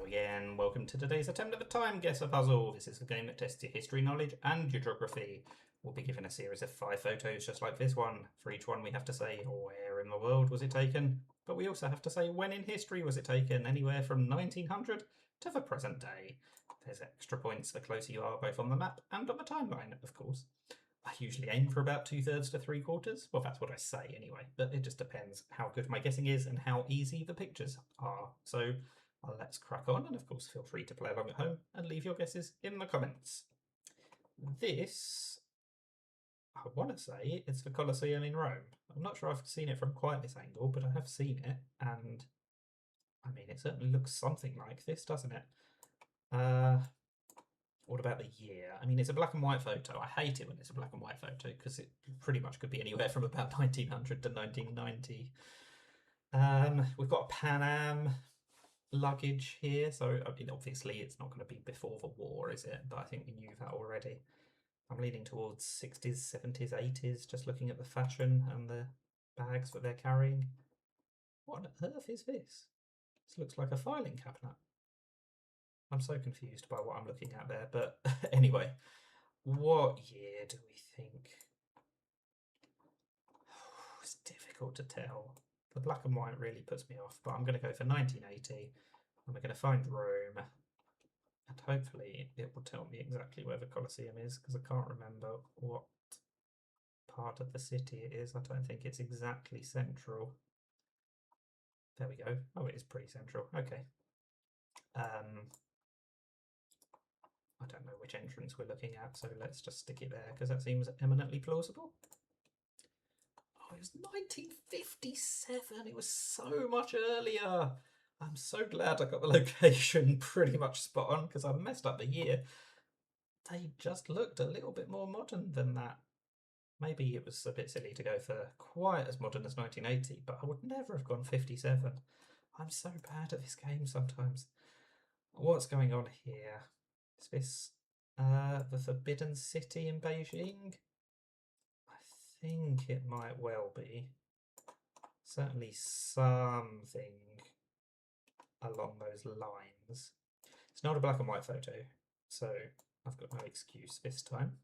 Hello again, welcome to today's attempt at the TimeGuessr puzzle. This is a game that tests your history knowledge and your geography. We'll be given a series of 5 photos just like this one. For each one we have to say where in the world was it taken, but we also have to say when in history was it taken, anywhere from 1900 to the present day. There's extra points the closer you are both on the map and on the timeline, of course. I usually aim for about 2/3 to 3/4. Well, that's what I say anyway, but it just depends how good my guessing is and how easy the pictures are. So let's crack on, and of course feel free to play along at home and leave your guesses in the comments. This, I want to say, it's the Colosseum in Rome. I'm not sure I've seen it from quite this angle, but I have seen it, and I mean, it certainly looks something like this, doesn't it? What about the year? I mean, it's a black and white photo. I hate it when it's a black and white photo because it pretty much could be anywhere from about 1900 to 1990. We've got a Pan Am luggage here, so I mean, obviously it's not going to be before the war, is it? But I think we knew that already. I'm leaning towards 60s, 70s, 80s, just looking at the fashion and the bags that they're carrying. What on earth is this? This looks like a filing cabinet. I'm so confused by what I'm looking at there, but anyway, what year do we think? It's difficult to tell. The black and white really puts me off, but I'm going to go for 1980. And we're going to find Rome, and hopefully it will tell me exactly where the Colosseum is, because I can't remember what part of the city it is. I don't think it's exactly central. There we go. Oh, it is pretty central. Okay. I don't know which entrance we're looking at, so let's just stick it there, because that seems eminently plausible. Oh, it was 1957. It was so much earlier. I'm so glad I got the location pretty much spot on, because I messed up the year. They just looked a little bit more modern than that. Maybe it was a bit silly to go for quite as modern as 1980, but I would never have gone 57. I'm so bad at this game sometimes. What's going on here? Is this the Forbidden City in Beijing? I think it might well be. Certainly something along those lines. It's not a black and white photo, so I've got no excuse this time.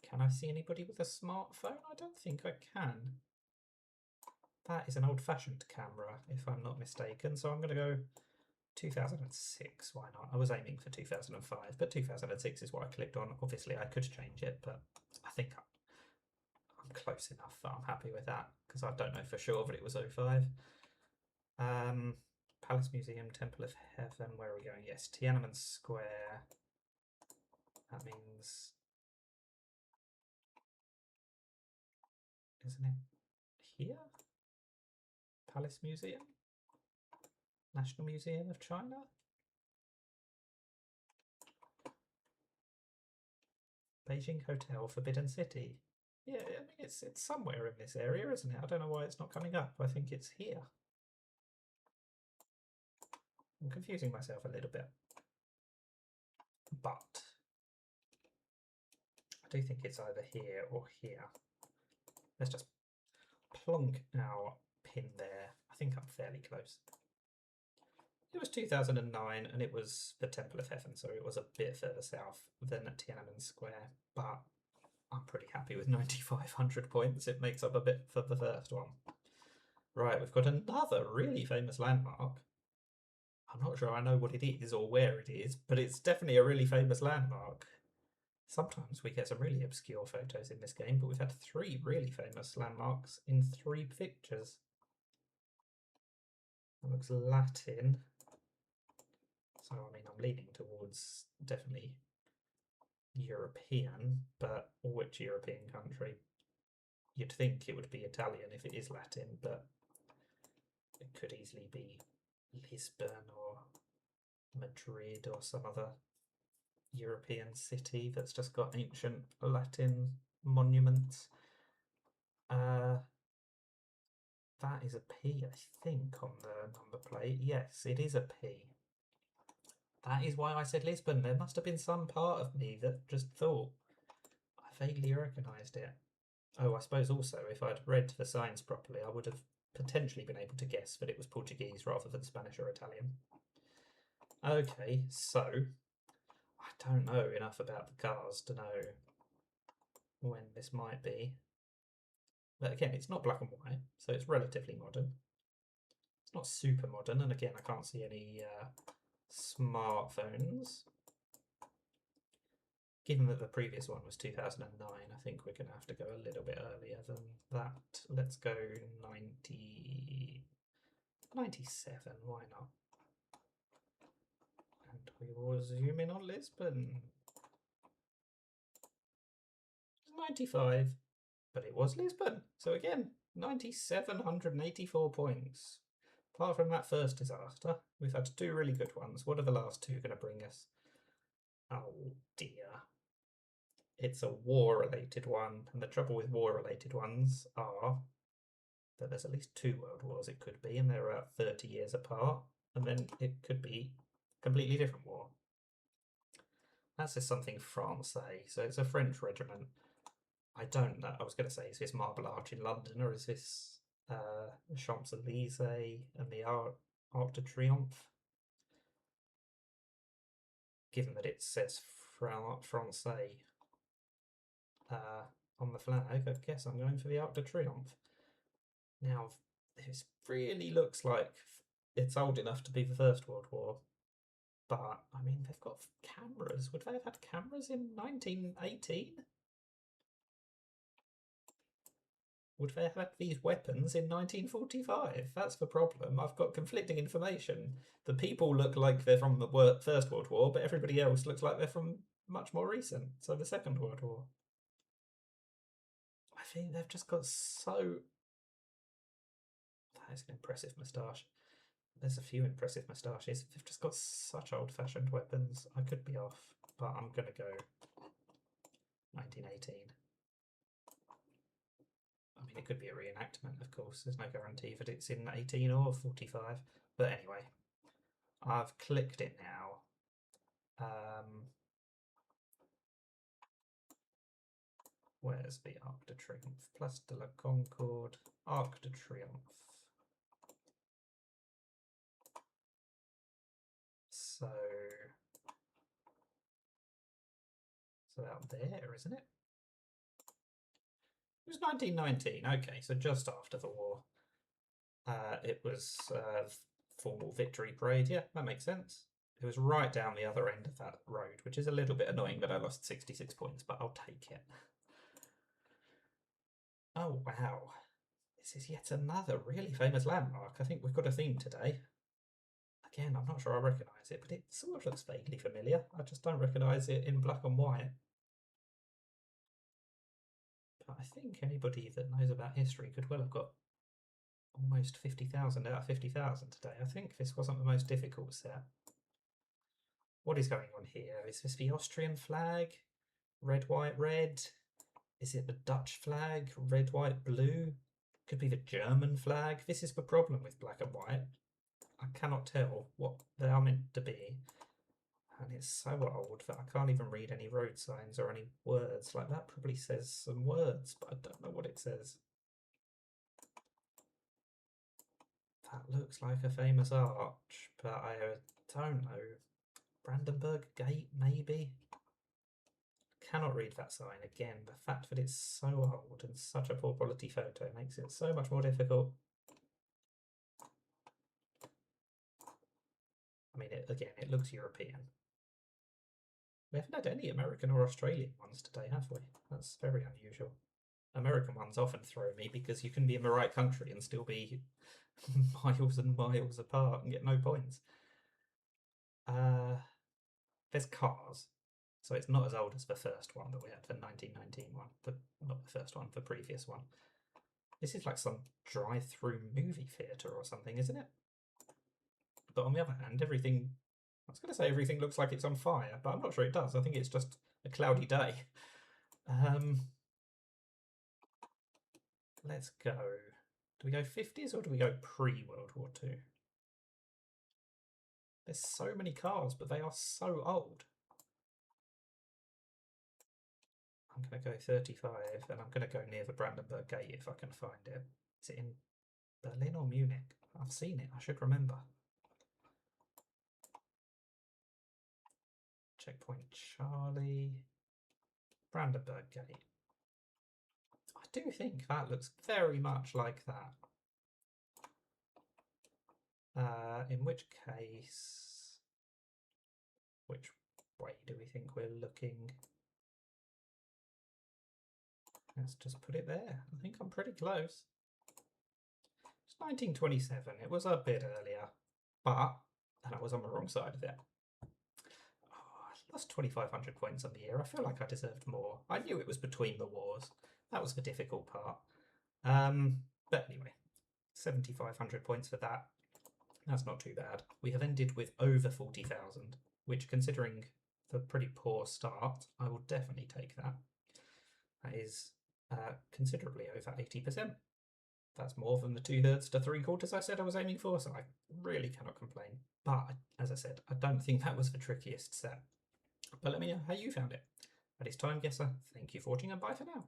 Can I see anybody with a smartphone? I don't think I can. That is an old-fashioned camera, if I'm not mistaken, so I'm going to go 2006. Why not? I was aiming for 2005, but 2006 is what I clicked on. Obviously, I could change it, but I think I'm close enough that I'm happy with that, because I don't know for sure that it was 05. Palace Museum, Temple of Heaven, where are we going? Yes, Tiananmen Square. That means, isn't it here? Palace Museum? National Museum of China? Beijing Hotel, Forbidden City. Yeah, I mean, it's somewhere in this area, isn't it? I don't know why it's not coming up. I think it's here. I'm confusing myself a little bit. But I do think it's either here or here. Let's just plonk our pin there. I think I'm fairly close. It was 2009 and it was the Temple of Heaven, so it was a bit further south than Tiananmen Square, but I'm pretty happy with 9,500 points. It makes up a bit for the first one. Right, we've got another really famous landmark. I'm not sure I know what it is or where it is, but it's definitely a really famous landmark. Sometimes we get some really obscure photos in this game, but we've had 3 really famous landmarks in 3 pictures. It looks Latin. So, I mean, I'm leaning towards definitely European, but which European country? You'd think it would be Italian if it is Latin, but it could easily be Lisbon or Madrid or some other European city that's just got ancient Latin monuments. That is a P, I think, on the plate. Yes, it is a P. That is why I said Lisbon. There must have been some part of me that just thought. I vaguely recognised it. Oh, I suppose also if I'd read the signs properly, I would have potentially been able to guess that it was Portuguese rather than Spanish or Italian. Okay, so I don't know enough about the cars to know when this might be. But again, it's not black and white, so it's relatively modern. It's not super modern, and again, I can't see any smartphones. Given that the previous one was 2009, I think we're going to have to go a little bit earlier than that. Let's go 97, why not? And we will zoom in on Lisbon. 95, but it was Lisbon. So again, 9,784 points. Apart from that first disaster, we've had two really good ones. What are the last two going to bring us? Oh dear. It's a war-related one, and the trouble with war-related ones are that there's at least two world wars it could be, and they're about 30 years apart, and then it could be a completely different war. That says something Francais, so it's a French regiment. I don't know. I was going to say, is this Marble Arch in London, or is this Champs-Élysées and the Arc de Triomphe? Given that it says Francais on the flag, I guess I'm going for the Arc de Triomphe. Now, this really looks like it's old enough to be the First World War, but I mean, they've got cameras. Would they have had cameras in 1918? Would they have had these weapons in 1945? That's the problem. I've got conflicting information. The people look like they're from the First World War, but everybody else looks like they're from much more recent, so the Second World War. I think they've just got so... That is an impressive moustache. There's a few impressive moustaches. They've just got such old-fashioned weapons. I could be off, but I'm going to go 1918. I mean, it could be a reenactment, of course. There's no guarantee that it's in 18 or 45. But anyway, I've clicked it now. Where's the Arc de Triomphe? Place de la Concorde, Arc de Triomphe. So out there, isn't it? It was 1919. Okay, so just after the war. It was formal victory parade. Yeah, that makes sense. It was right down the other end of that road, which is a little bit annoying that I lost 66 points, but I'll take it. Oh, wow. This is yet another really famous landmark. I think we've got a theme today. Again, I'm not sure I recognise it, but it sort of looks vaguely familiar. I just don't recognise it in black and white. But I think anybody that knows about history could well have got almost 50,000 out of 50,000 today. I think this wasn't the most difficult set. What is going on here? Is this the Austrian flag? Red, white, red? Is it the Dutch flag? Red, white, blue? Could be the German flag. This is the problem with black and white. I cannot tell what they are meant to be. And it's so old that I can't even read any road signs or any words. Like, that probably says some words, but I don't know what it says. That looks like a famous arch, but I don't know. Brandenburg Gate, maybe? Cannot read that sign. Again, the fact that it's so old and such a poor quality photo makes it so much more difficult. I mean, it looks European. We haven't had any American or Australian ones today, have we? That's very unusual. American ones often throw me because you can be in the right country and still be miles and miles apart and get no points. There's cars, so it's not as old as the first one that we had, the 1919 one, not the first one, the previous one. This is like some drive-through movie theatre or something, isn't it? But on the other hand, everything... I was going to say everything looks like it's on fire, but I'm not sure it does. I think it's just a cloudy day. Let's go. Do we go 50s or do we go pre-World War II? There's so many cars, but they are so old. I'm going to go 35, and I'm going to go near the Brandenburg Gate if I can find it. Is it in Berlin or Munich? I've seen it. I should remember. Checkpoint Charlie, Brandenburg Gate. I do think that looks very much like that. In which case, which way do we think we're looking? Let's just put it there. I think I'm pretty close. It's 1927. It was a bit earlier, but and I was on the wrong side of it. Oh, I lost 2,500 points on the year. I feel like I deserved more. I knew it was between the wars. That was the difficult part. But anyway, 7,500 points for that. That's not too bad. We have ended with over 40,000, which, considering the pretty poor start, I will definitely take that. That is considerably over 80%. That's more than the 2/3 to 3/4 I said I was aiming for, so I really cannot complain. But, as I said, I don't think that was the trickiest set. But let me know how you found it. That is TimeGuessr. Thank you for watching and bye for now.